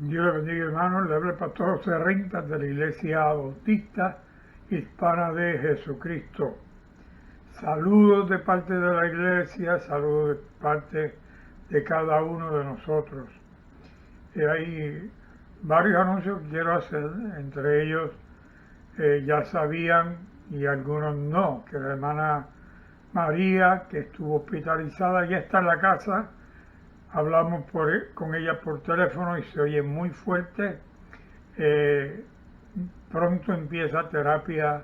Dios le bendiga, hermanos. Le habla el pastor José Rentas de la Iglesia Bautista Hispana de Jesucristo. Saludos de parte de la Iglesia, saludos de parte de cada uno de nosotros. Hay varios anuncios que quiero hacer, entre ellos ya sabían y algunos no, que la hermana María, que estuvo hospitalizada, ya está en la casa. Hablamos con ella por teléfono y se oye muy fuerte. Pronto empieza terapia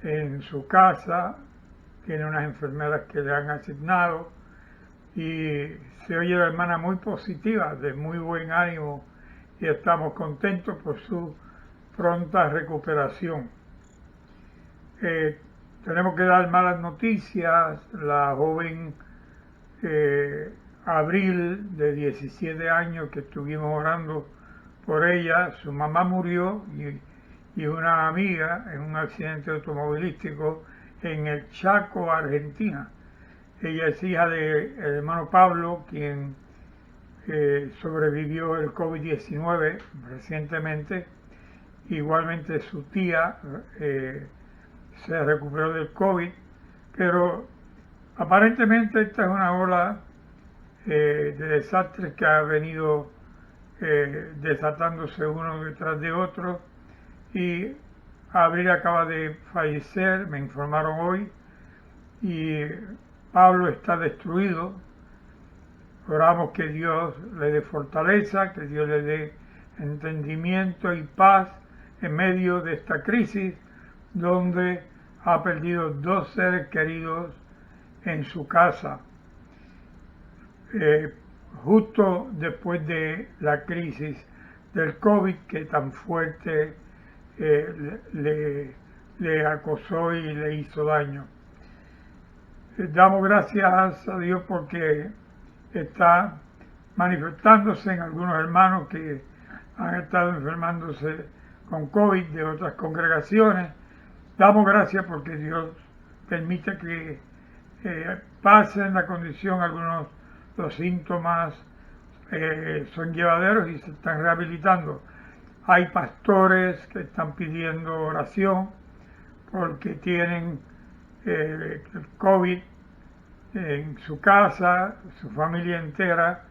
en su casa, tiene unas enfermeras que le han asignado y se oye la hermana muy positiva, de muy buen ánimo, y estamos contentos por su pronta recuperación. Tenemos que dar malas noticias. La joven Abril, de 17 años, que estuvimos orando por ella, su mamá murió y una amiga en un accidente automovilístico en el Chaco, Argentina. Ella es hija del hermano Pablo, quien sobrevivió el COVID-19 recientemente. Igualmente su tía se recuperó del COVID, pero aparentemente esta es una ola de desastres que ha venido desatándose uno detrás de otro, y Abril acaba de fallecer, me informaron hoy, y Pablo está destruido. Oramos que Dios le dé fortaleza, que Dios le dé entendimiento y paz en medio de esta crisis donde ha perdido 2 seres queridos en su casa. Justo después de la crisis del COVID, que tan fuerte le acosó y le hizo daño. Damos gracias a Dios porque está manifestándose en algunos hermanos que han estado enfermándose con COVID de otras congregaciones. Damos gracias porque Dios permite que pasen la condición. Algunos los síntomas son llevaderos y se están rehabilitando. Hay pastores que están pidiendo oración porque tienen el COVID en su casa, su familia entera.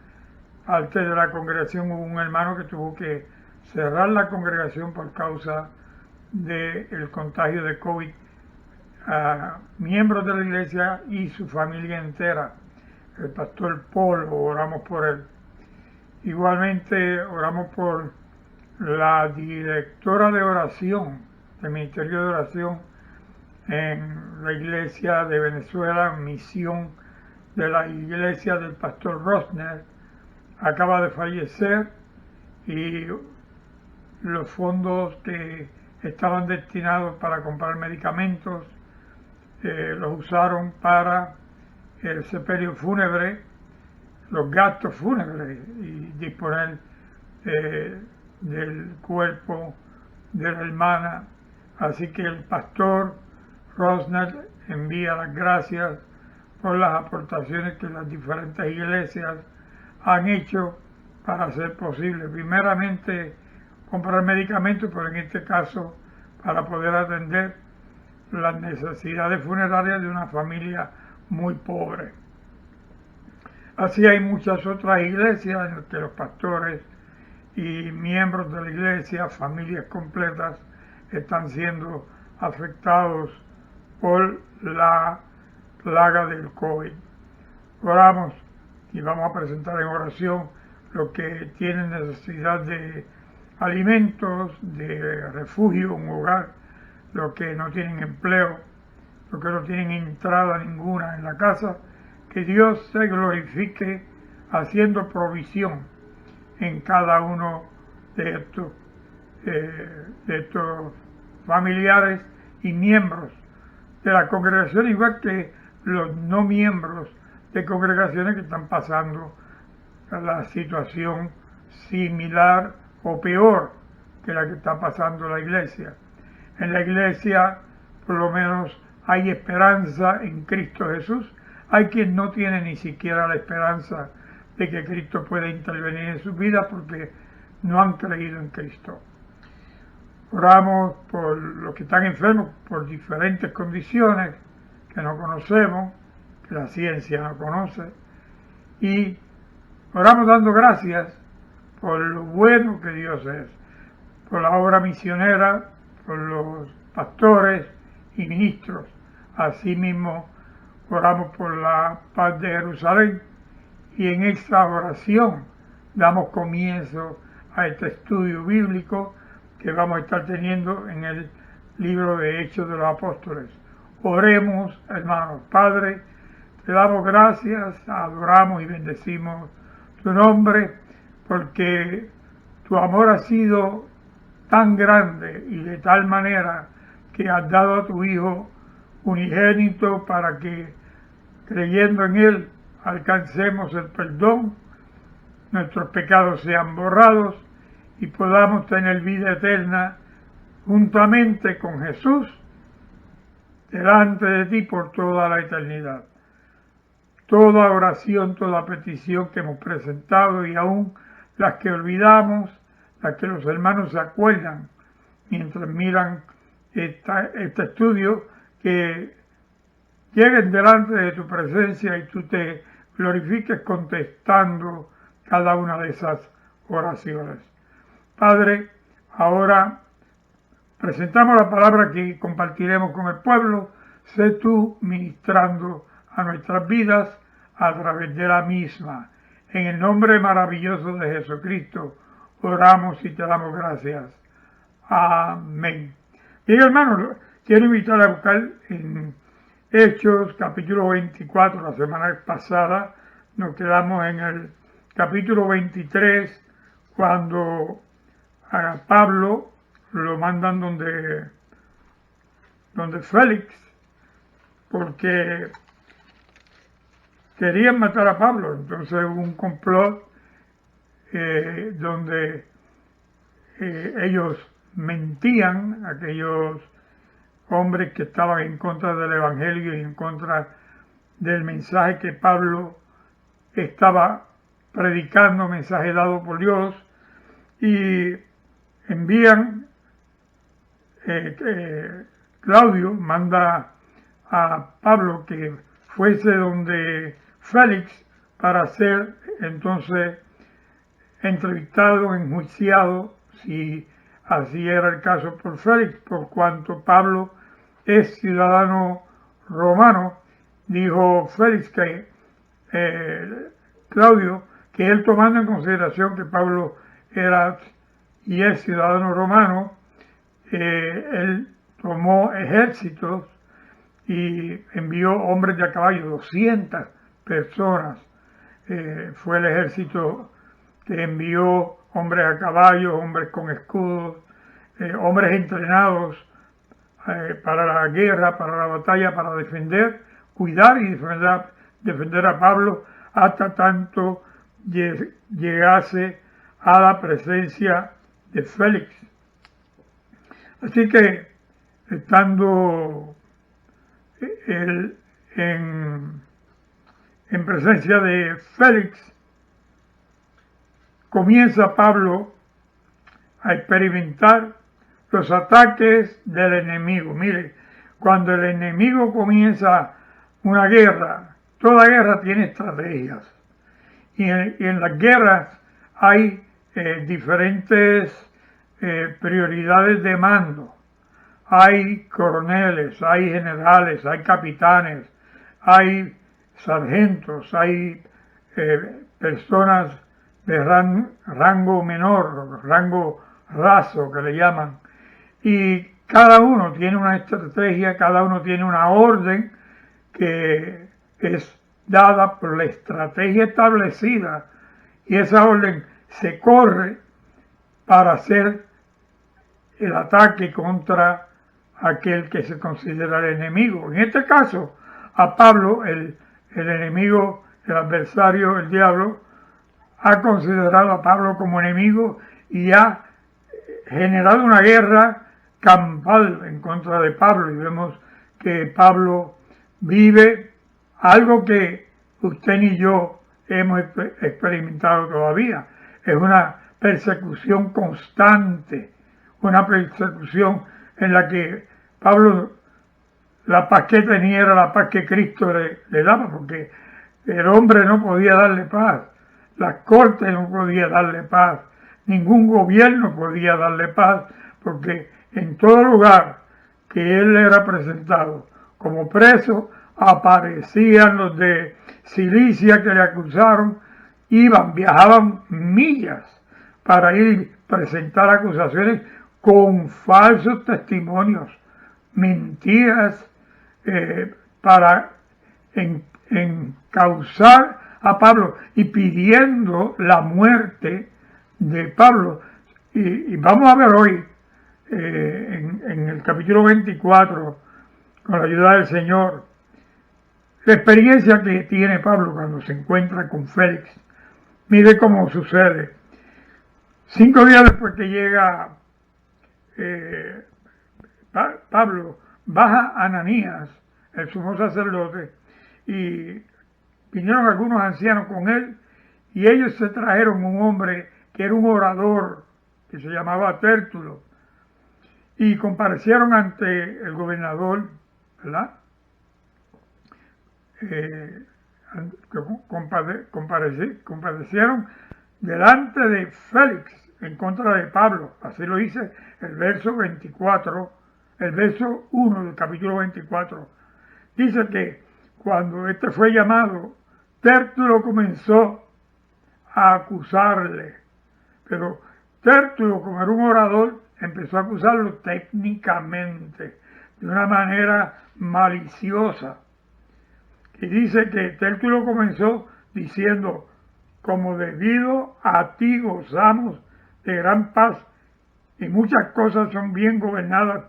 Parte de la congregación hubo un hermano que tuvo que cerrar la congregación por causa del contagio de COVID a miembros de la iglesia y su familia entera. El pastor Paul, oramos por él. Igualmente oramos por la directora de oración, del Ministerio de Oración en la iglesia de Venezuela, misión de la iglesia del pastor Rosner. Acaba de fallecer y los fondos que estaban destinados para comprar medicamentos los usaron para el sepelio fúnebre, los gastos fúnebres y disponer del cuerpo de la hermana. Así que el pastor Rosner envía las gracias por las aportaciones que las diferentes iglesias han hecho para hacer posible, primeramente, comprar medicamentos, pero en este caso para poder atender las necesidades funerarias de una familia muy pobre. Así hay muchas otras iglesias en las que los pastores y miembros de la iglesia, familias completas, están siendo afectados por la plaga del COVID. Oramos y vamos a presentar en oración los que tienen necesidad de alimentos, de refugio, un hogar, los que no tienen empleo, los que no tienen entrada ninguna en la casa. Que Dios se glorifique haciendo provisión en cada uno de estos familiares y miembros de la congregación, igual que los no miembros de congregaciones que están pasando la situación similar o peor que la que está pasando la iglesia. En la iglesia, por lo menos, hay esperanza en Cristo Jesús. Hay quien no tiene ni siquiera la esperanza de que Cristo pueda intervenir en sus vidas porque no han creído en Cristo. Oramos por los que están enfermos por diferentes condiciones que no conocemos, que la ciencia no conoce, y oramos dando gracias por lo bueno que Dios es, por la obra misionera, por los pastores y ministros. Asimismo, oramos por la paz de Jerusalén, y en esta oración damos comienzo a este estudio bíblico que vamos a estar teniendo en el libro de Hechos de los Apóstoles. Oremos, hermanos. Padre, te damos gracias, adoramos y bendecimos tu nombre, porque tu amor ha sido tan grande y de tal manera que has dado a tu Hijo unigénito para que, creyendo en Él, alcancemos el perdón, nuestros pecados sean borrados y podamos tener vida eterna juntamente con Jesús delante de ti por toda la eternidad. Toda oración, toda petición que hemos presentado y aún las que olvidamos, las que los hermanos se acuerdan mientras miran este estudio, que lleguen delante de tu presencia y tú te glorifiques contestando cada una de esas oraciones. Padre, ahora presentamos la palabra que compartiremos con el pueblo. Sé tú ministrando a nuestras vidas a través de la misma. En el nombre maravilloso de Jesucristo oramos y te damos gracias. Amén. Bien, hermanos, quiero invitar a buscar en Hechos capítulo 24. La semana pasada nos quedamos en el capítulo 23, cuando a Pablo lo mandan donde Félix, porque querían matar a Pablo. Entonces hubo un complot donde ellos mentían, aquellos hombres que estaban en contra del Evangelio y en contra del mensaje que Pablo estaba predicando, mensaje dado por Dios, y envían, Claudio manda a Pablo que fuese donde Félix para ser entonces entrevistado, enjuiciado, si así era el caso por Félix, por cuanto Pablo es ciudadano romano. Dijo Félix que Claudio, que él, tomando en consideración que Pablo era y es ciudadano romano, él tomó ejércitos y envió hombres de a caballo, 200 personas. Fue el ejército que envió hombres a caballo, hombres con escudos, hombres entrenados para la guerra, para la batalla, para defender, cuidar y defender a Pablo hasta tanto llegase a la presencia de Félix. Así que, estando él en presencia de Félix, comienza Pablo a experimentar los ataques del enemigo. Mire, cuando el enemigo comienza una guerra, toda guerra tiene estrategias. Y en las guerras hay diferentes prioridades de mando. Hay coroneles, hay generales, hay capitanes, hay sargentos, hay personas de rango menor, rango raso que le llaman, y cada uno tiene una estrategia, cada uno tiene una orden que es dada por la estrategia establecida, y esa orden se corre para hacer el ataque contra aquel que se considera el enemigo. En este caso, a Pablo, el enemigo, el adversario, el diablo, ha considerado a Pablo como enemigo y ha generado una guerra campal en contra de Pablo. Y vemos que Pablo vive algo que usted ni yo hemos experimentado todavía. Es una persecución constante, una persecución en la que Pablo, la paz que tenía era la paz que Cristo le daba, porque el hombre no podía darle paz, las cortes no podían darle paz, ningún gobierno podía darle paz, porque en todo lugar que él era presentado como preso, aparecían los de Cilicia que le acusaron, viajaban millas para ir a presentar acusaciones con falsos testimonios, mentiras, para encausar a Pablo y pidiendo la muerte de Pablo. Y vamos a ver hoy, en el capítulo 24, con la ayuda del Señor, la experiencia que tiene Pablo cuando se encuentra con Félix. Mire cómo sucede. 5 días después que llega Pablo, baja Ananías, el sumo sacerdote, y vinieron algunos ancianos con él, y ellos se trajeron un hombre que era un orador, que se llamaba Tértulo, y comparecieron ante el gobernador, ¿verdad? Comparecieron delante de Félix en contra de Pablo. Así lo dice el verso 24, el verso 1 del capítulo 24. Dice que cuando este fue llamado, Tértulo comenzó a acusarle, pero Tértulo, como era un orador, empezó a acusarlo técnicamente, de una manera maliciosa. Y dice que Tértulo comenzó diciendo: como debido a ti gozamos de gran paz, y muchas cosas son bien gobernadas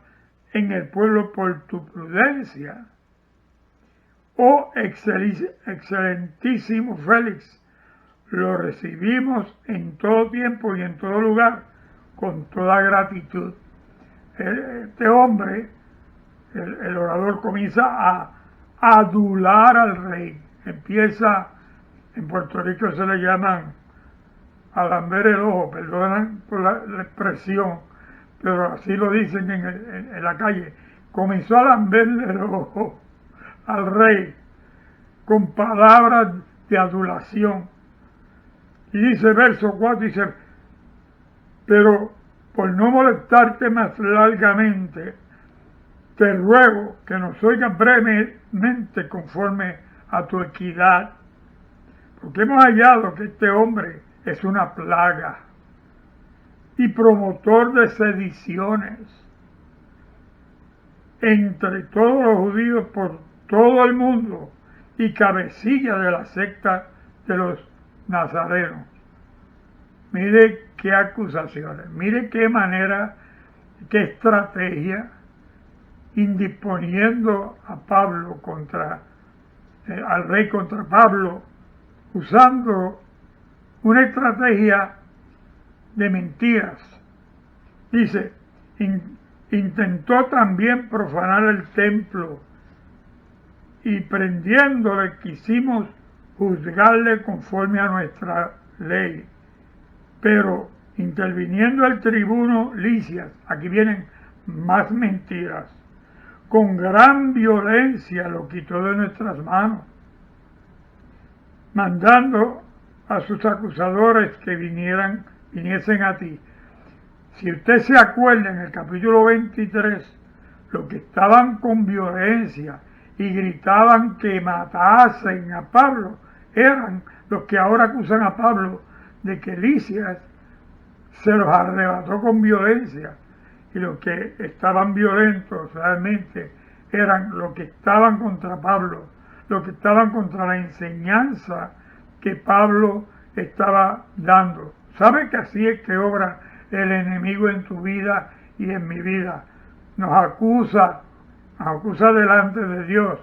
en el pueblo por tu prudencia. Oh excelentísimo Félix, lo recibimos en todo tiempo y en todo lugar con toda gratitud. Este hombre, el orador, comienza a adular al rey. Empieza, en Puerto Rico se le llaman a lamber el ojo, perdonan por la expresión, pero así lo dicen en la calle. Comenzó a lamberle el ojo al rey con palabras de adulación. Y dice verso 4, dice: pero por no molestarte más largamente, te ruego que nos oigas brevemente conforme a tu equidad, porque hemos hallado que este hombre es una plaga y promotor de sediciones entre todos los judíos por todo el mundo y cabecilla de la secta de los nazarenos. Mire qué acusaciones, mire qué manera, qué estrategia, indisponiendo a Pablo al rey contra Pablo, usando una estrategia de mentiras. Dice: intentó también profanar el templo, y prendiéndole quisimos juzgarle conforme a nuestra ley. Pero interviniendo el tribuno Licias, aquí vienen más mentiras, con gran violencia lo quitó de nuestras manos, mandando a sus acusadores que viniesen a ti. Si usted se acuerda, en el capítulo 23, los que estaban con violencia y gritaban que matasen a Pablo eran los que ahora acusan a Pablo de que Licias se los arrebató con violencia. Y los que estaban violentos realmente eran los que estaban contra Pablo, los que estaban contra la enseñanza que Pablo estaba dando. ¿Sabe que así es que obra el enemigo en tu vida y en mi vida? Nos acusa delante de Dios.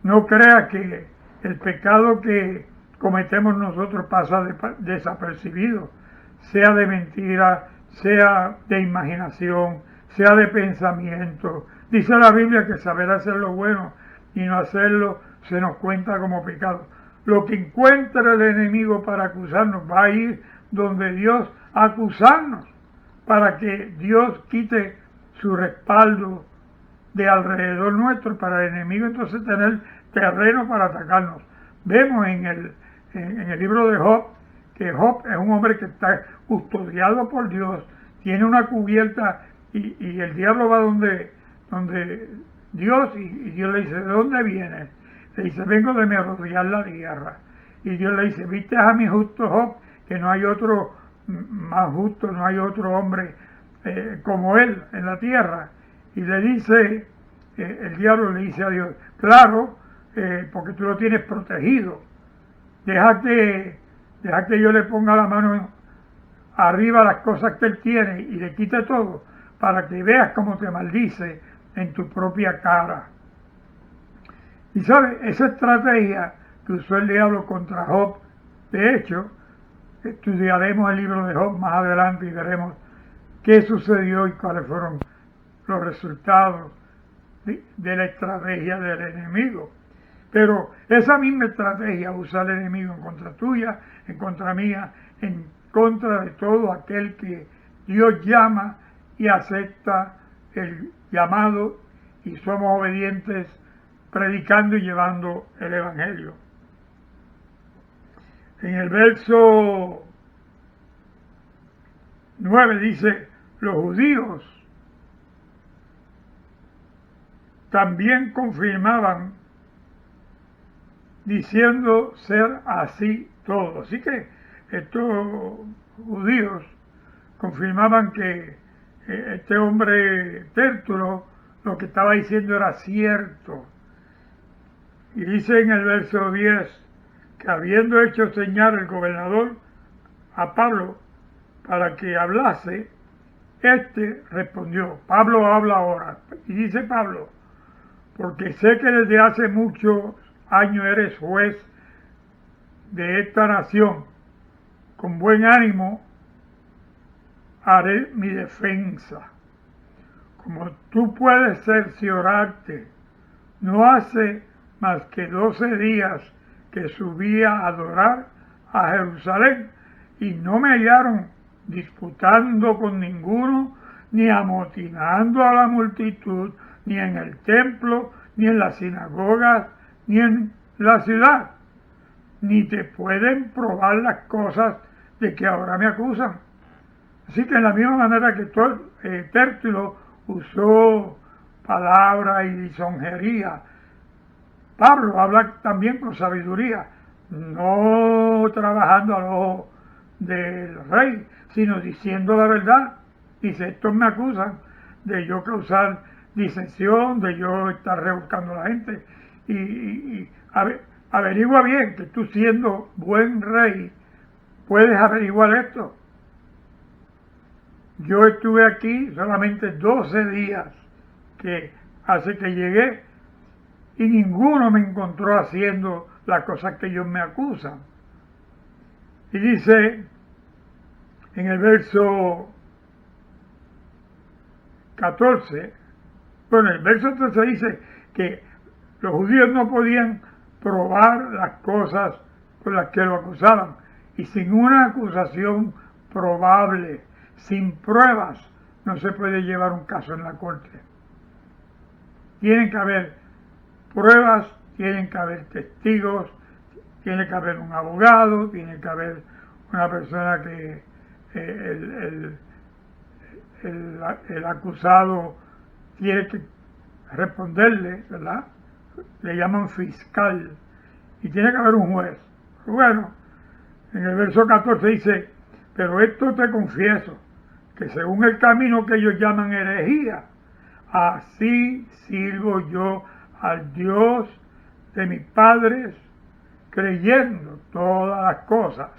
No crea que el pecado que cometemos nosotros pasa desapercibido, sea de mentira, sea de imaginación, sea de pensamiento. Dice la Biblia que saber hacer lo bueno y no hacerlo se nos cuenta como pecado. Lo que encuentra el enemigo para acusarnos va a ir donde Dios acusarnos para que Dios quite su respaldo de alrededor nuestro, para el enemigo entonces tener terreno para atacarnos. Vemos en el libro de Job que Job es un hombre que está custodiado por Dios, tiene una cubierta y el diablo va donde Dios y Dios le dice, ¿de dónde vienes? Le dice, vengo de merodear la tierra. Y Dios le dice, ¿viste a mi justo Job? Que no hay otro más justo, no hay otro hombre como él en la tierra. Y le dice, el diablo le dice a Dios, claro, porque tú lo tienes protegido. Deja que yo le ponga la mano arriba a las cosas que él tiene y le quite todo, para que veas cómo te maldice en tu propia cara. Y sabes, esa estrategia que usó el diablo contra Job, de hecho, estudiaremos el libro de Job más adelante y veremos qué sucedió y cuáles fueron los resultados de la estrategia del enemigo. Pero esa misma estrategia usa el enemigo en contra tuya, en contra mía, en contra de todo aquel que Dios llama y acepta el llamado y somos obedientes predicando y llevando el Evangelio. En el verso 9 dice, los judíos también confirmaban diciendo ser así todo. Así que estos judíos confirmaban que este hombre Tértulo lo que estaba diciendo era cierto. Y dice en el verso 10 que habiendo hecho señal el gobernador a Pablo para que hablase, este respondió. Pablo habla ahora. Y dice Pablo, porque sé que desde hace muchos años eres juez de esta nación, con buen ánimo haré mi defensa. Como tú puedes cerciorarte, no hace más que 12 días que subí a adorar a Jerusalén y no me hallaron disputando con ninguno, ni amotinando a la multitud, ni en el templo, ni en las sinagogas, ni en la ciudad. Ni te pueden probar las cosas de que ahora me acusan. Así que en la misma manera que Tértulo usó palabra y lisonjería, Pablo habla también con sabiduría, no trabajando al ojo del rey, sino diciendo la verdad. Dice, estos me acusan de yo causar disensión, de yo estar rebuscando a la gente. Y averigua bien que tú siendo buen rey, puedes averiguar esto. Yo estuve aquí solamente 12 días que hace que llegué y ninguno me encontró haciendo las cosas que ellos me acusan. Y dice en el verso 14, bueno, el verso 13 dice que los judíos no podían probar las cosas por las que lo acusaban. Y sin una acusación probable, sin pruebas, no se puede llevar un caso en la corte. Tienen que haber pruebas, tienen que haber testigos, tiene que haber un abogado, tiene que haber una persona que el acusado tiene que responderle, ¿verdad? Le llaman fiscal, y tiene que haber un juez. Bueno, en el verso 14 dice, pero esto te confieso, que según el camino que ellos llaman herejía, así sirvo yo al Dios de mis padres, creyendo todas las cosas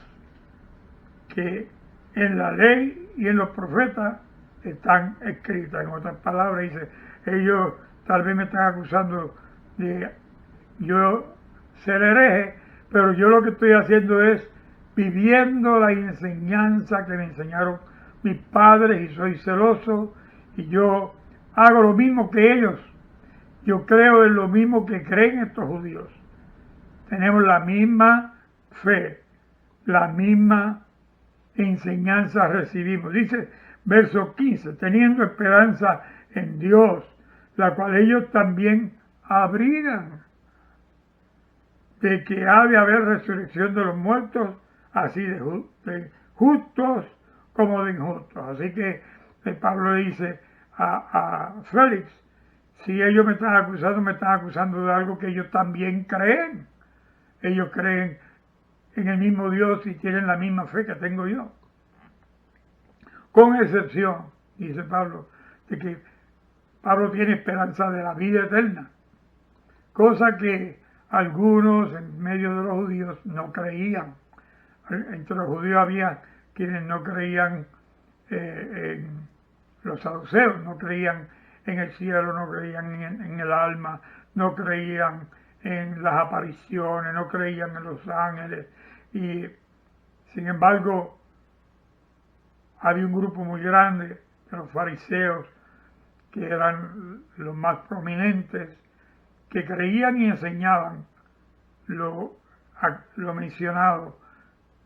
que en la ley y en los profetas están escritas. En otras palabras, dice, ellos tal vez me están acusando de yo ser hereje, pero yo lo que estoy haciendo es viviendo la enseñanza que me enseñaron mis padres y soy celoso y yo hago lo mismo que ellos. Yo creo en lo mismo que creen estos judíos. Tenemos la misma fe, la misma enseñanza recibimos. Dice verso 15, teniendo esperanza en Dios, la cual ellos también abrigan, de que ha de haber resurrección de los muertos, así de justos como de injustos. Así que Pablo dice a Félix, si ellos me están acusando de algo que ellos también creen. Ellos creen en el mismo Dios y tienen la misma fe que tengo yo. Con excepción, dice Pablo, de que Pablo tiene esperanza de la vida eterna, cosa que algunos en medio de los judíos no creían. Entre los judíos había quienes no creían en los saduceos, no creían en el cielo, no creían en el alma, no creían en las apariciones, no creían en los ángeles. Y sin embargo, había un grupo muy grande de los fariseos, que eran los más prominentes, que creían y enseñaban lo mencionado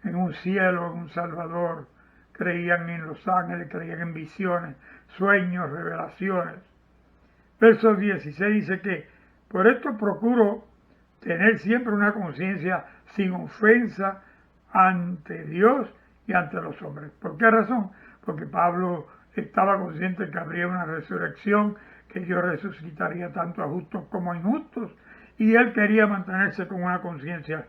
en un cielo, en un Salvador, creían en los ángeles, creían en visiones, sueños, revelaciones. Verso 16 dice que por esto procuro tener siempre una conciencia sin ofensa ante Dios y ante los hombres. ¿Por qué razón? Porque Pablo estaba consciente que habría una resurrección, que Dios resucitaría tanto a justos como a injustos, y él quería mantenerse con una conciencia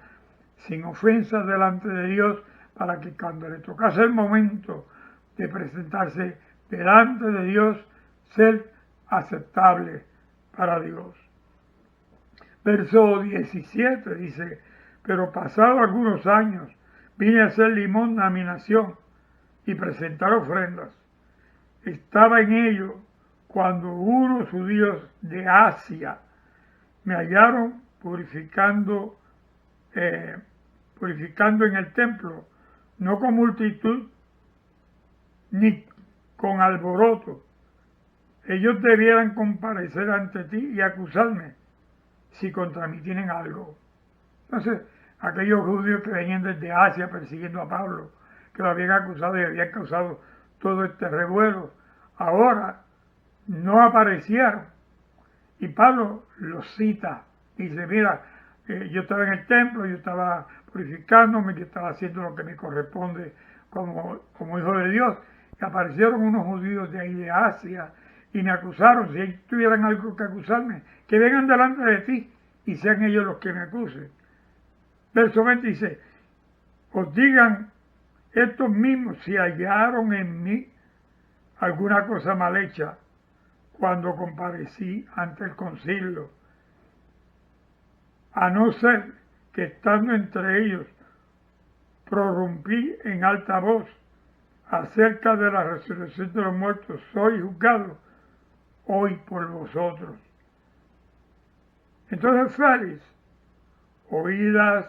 sin ofensa delante de Dios, para que cuando le tocase el momento de presentarse delante de Dios, ser aceptable para Dios. Verso 17 dice, pero pasado algunos años vine a hacer limosna a mi nación y presentar ofrendas. Estaba en ello cuando unos judíos de Asia me hallaron purificando en el templo, no con multitud ni con alboroto. Ellos debieran comparecer ante ti y acusarme si contra mí tienen algo. Entonces, aquellos judíos que venían desde Asia persiguiendo a Pablo, que lo habían acusado y habían causado todo este revuelo, ahora no aparecieron. Y Pablo los cita, dice, mira, yo estaba en el templo, yo estaba purificándome, yo estaba haciendo lo que me corresponde como hijo de Dios. Y aparecieron unos judíos de ahí de Asia y me acusaron. Si ellos tuvieran algo que acusarme, que vengan delante de ti y sean ellos los que me acusen. Verso 20 dice, os digan estos mismos si hallaron en mí alguna cosa mal hecha cuando comparecí ante el concilio, a no ser que estando entre ellos prorrumpí en alta voz acerca de la resurrección de los muertos, soy juzgado hoy por vosotros. Entonces Félix, oídas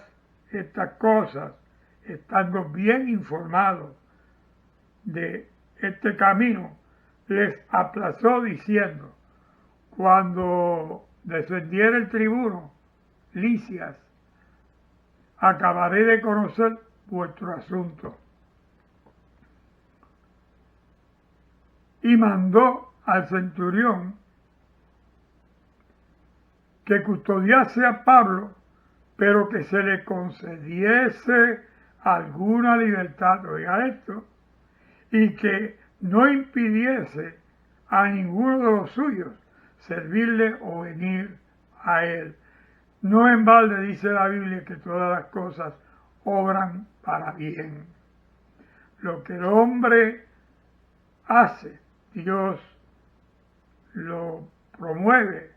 estas cosas, estando bien informado de este camino, les aplazó diciendo, cuando descendiera el tribuno Licias, acabaré de conocer vuestro asunto. Y mandó al centurión que custodiase a Pablo, pero que se le concediese alguna libertad, oiga esto, y que no impidiese a ninguno de los suyos servirle o venir a él. No en balde dice la Biblia que todas las cosas obran para bien. Lo que el hombre hace, Dios lo promueve,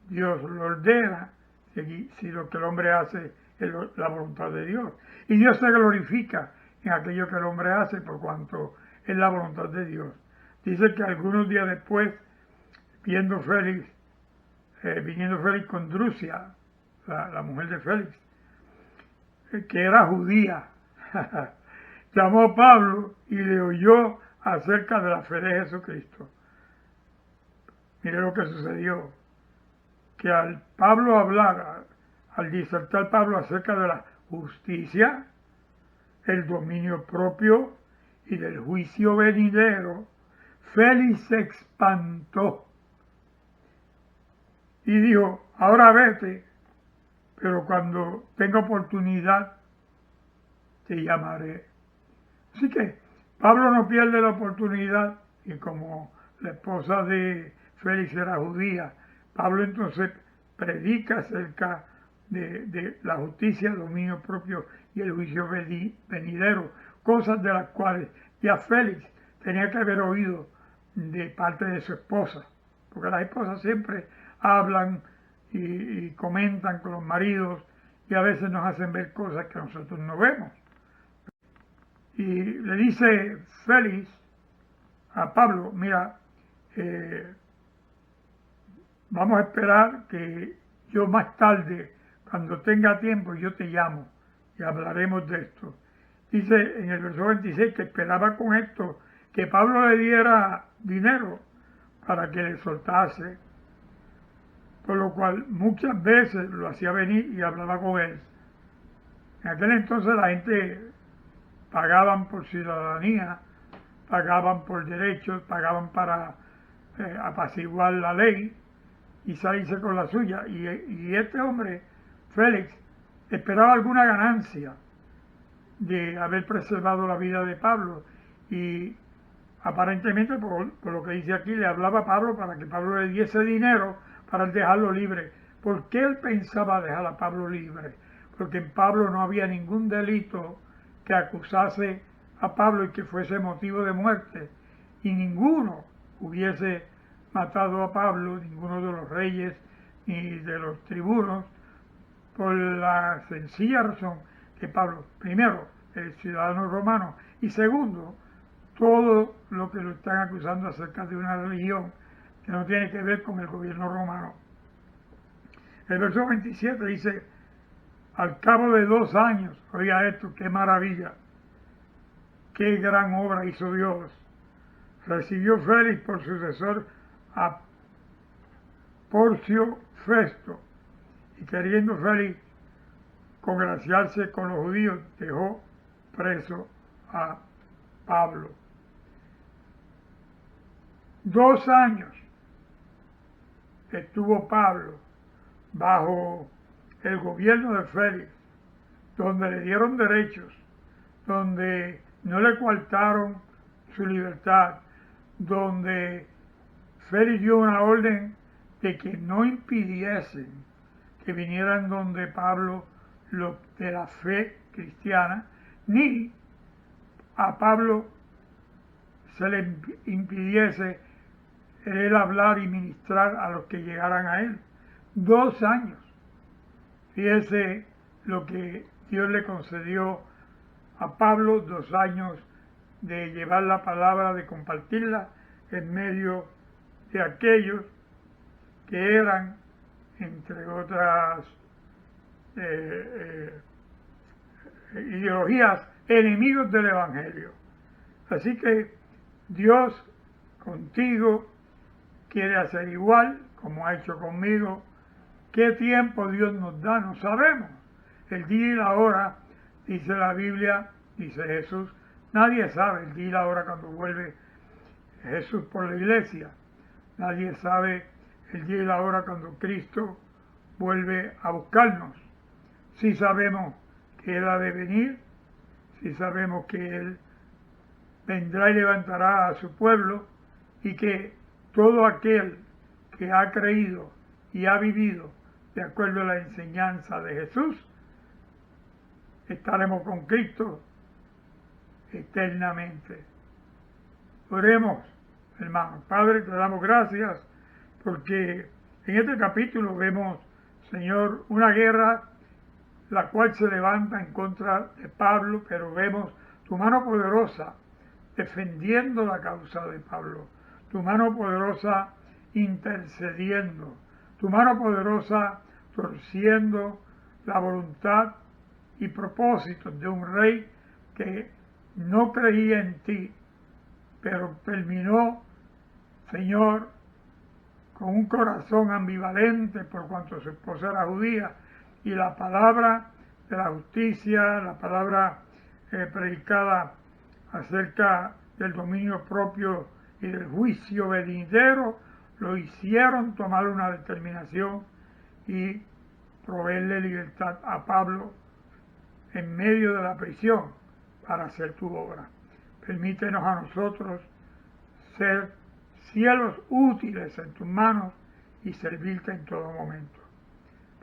Dios lo ordena, si lo que el hombre hace es la voluntad de Dios. Y Dios se glorifica en aquello que el hombre hace por cuanto es la voluntad de Dios. Dice que algunos días después, viniendo Félix con Drusia, la mujer de Félix, que era judía, llamó a Pablo y le oyó acerca de la fe de Jesucristo. Mire lo que sucedió, que al Pablo hablar, al disertar Pablo acerca de la justicia, el dominio propio y del juicio venidero, Félix se espantó y dijo, ahora vete, pero cuando tenga oportunidad te llamaré. Así que Pablo no pierde la oportunidad, y como la esposa de Félix era judía, Pablo entonces predica acerca de la justicia, el dominio propio y el juicio venidero, cosas de las cuales ya Félix tenía que haber oído de parte de su esposa, porque las esposas siempre hablan y comentan con los maridos y a veces nos hacen ver cosas que nosotros no vemos. Y le dice Félix a Pablo, mira, vamos a esperar que yo más tarde, cuando tenga tiempo, yo te llamo y hablaremos de esto. Dice en el verso 26 que esperaba con esto que Pablo le diera dinero para que le soltase, por lo cual muchas veces lo hacía venir y hablaba con él. En aquel entonces la gente pagaban por ciudadanía, pagaban por derechos, pagaban para apaciguar la ley y salirse con la suya. Y este hombre, Félix, esperaba alguna ganancia de haber preservado la vida de Pablo y aparentemente por lo que dice aquí le hablaba a Pablo para que Pablo le diese dinero para dejarlo libre. ¿Por qué él pensaba dejar a Pablo libre? Porque en Pablo no había ningún delito que acusase a Pablo y que fuese motivo de muerte, y ninguno hubiese matado a Pablo, ninguno de los reyes ni de los tribunos, por la sencilla razón que Pablo, primero, es ciudadano romano, y segundo, todo lo que lo están acusando acerca de una religión que no tiene que ver con el gobierno romano. El verso 27 dice, al cabo de 2 años, oiga esto, qué maravilla, qué gran obra hizo Dios. Recibió Félix por sucesor a Porcio Festo, y queriendo Félix congraciarse con los judíos, dejó preso a Pablo. 2 años estuvo Pablo bajo el gobierno de Félix, donde le dieron derechos, donde no le coartaron su libertad, donde Félix dio una orden de que no impidiesen que vinieran donde Pablo los de la fe cristiana, ni a Pablo se le impidiese él hablar y ministrar a los que llegaran a él. 2 años. Fíjese lo que Dios le concedió a Pablo, 2 años de llevar la palabra, de compartirla en medio de aquellos que eran, entre otras ideologías, enemigos del Evangelio. Así que Dios contigo quiere hacer igual como ha hecho conmigo. ¿Qué tiempo Dios nos da? No sabemos. El día y la hora, dice la Biblia, dice Jesús, nadie sabe el día y la hora cuando vuelve Jesús por la iglesia. Nadie sabe el día y la hora cuando Cristo vuelve a buscarnos. Sí sabemos que Él ha de venir, sí sabemos que Él vendrá y levantará a su pueblo, y que todo aquel que ha creído y ha vivido de acuerdo a la enseñanza de Jesús, estaremos con Cristo eternamente. Oremos, hermanos. Padre, te damos gracias porque en este capítulo vemos, Señor, una guerra la cual se levanta en contra de Pablo, pero vemos tu mano poderosa defendiendo la causa de Pablo, tu mano poderosa intercediendo, tu mano poderosa torciendo la voluntad y propósitos de un rey que no creía en ti, pero terminó, Señor, con un corazón ambivalente por cuanto su esposa era judía, y la palabra de la justicia, la palabra predicada acerca del dominio propio y del juicio venidero, lo hicieron tomar una determinación y proveerle libertad a Pablo en medio de la prisión para hacer tu obra. Permítenos a nosotros ser cielos útiles en tus manos y servirte en todo momento.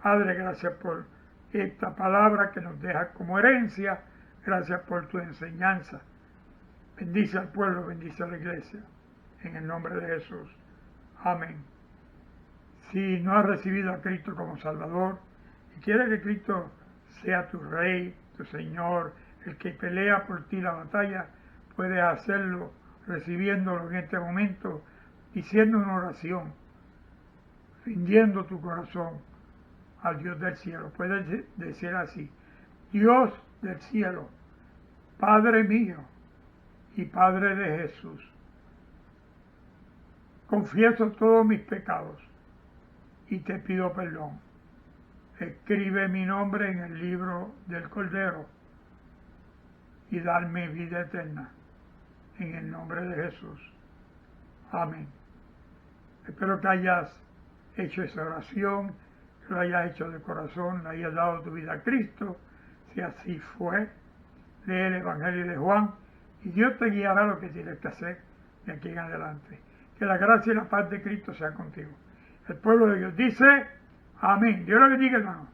Padre, gracias por esta palabra que nos deja como herencia. Gracias por tu enseñanza. Bendice al pueblo, bendice a la iglesia. En el nombre de Jesús. Amén. Si no has recibido a Cristo como Salvador y quieres que Cristo sea tu Rey, tu Señor, el que pelea por ti la batalla, puedes hacerlo recibiéndolo en este momento, diciendo una oración, rindiendo tu corazón al Dios del cielo. Puedes decir así: Dios del cielo, Padre mío y Padre de Jesús, confieso todos mis pecados y te pido perdón. Escribe mi nombre en el libro del Cordero y darme vida eterna. En el nombre de Jesús. Amén. Espero que hayas hecho esa oración, que lo hayas hecho de corazón, le hayas dado tu vida a Cristo. Si así fue, lee el Evangelio de Juan y Dios te guiará lo que tienes que hacer de aquí en adelante. Que la gracia y la paz de Cristo sean contigo. El pueblo de Dios dice amén. Dios lo bendiga, hermano.